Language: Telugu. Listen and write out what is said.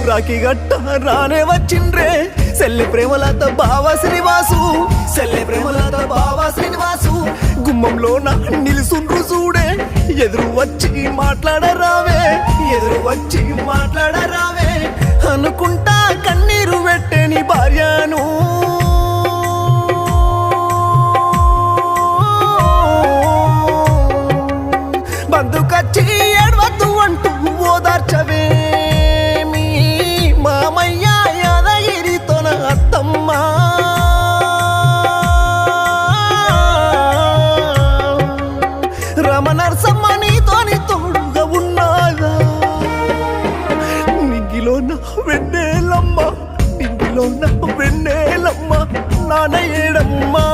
రాఖీ గట్ట రానే వచ్చిండ్రే సెల్లె ప్రేమలత బావ శ్రీనివాసు సెల్లె ప్రేమలత బావ శ్రీనివాసు గుమ్మంలో నా నిలుసుండ్రు చూడే ఎదురు వచ్చి మాట్లాడరావే ఎదురు వచ్చి మాట్లాడరావే అనుకుంటా కన్నీరు పెట్టే నీ భార్యను బందుకచ్చి ఏడవద్దు అంటూ ఓదార్చవే మీ మామయ్య యాదగిరితో నా అత్తమ్మ రమణర్సమ్మ నీతోని తోడుగా ఉన్నాగా నింగిలో నా వెన్నెలమ్మ నింగిలో నా వెన్నెలమ్మ నాన్న ఏడమ్మా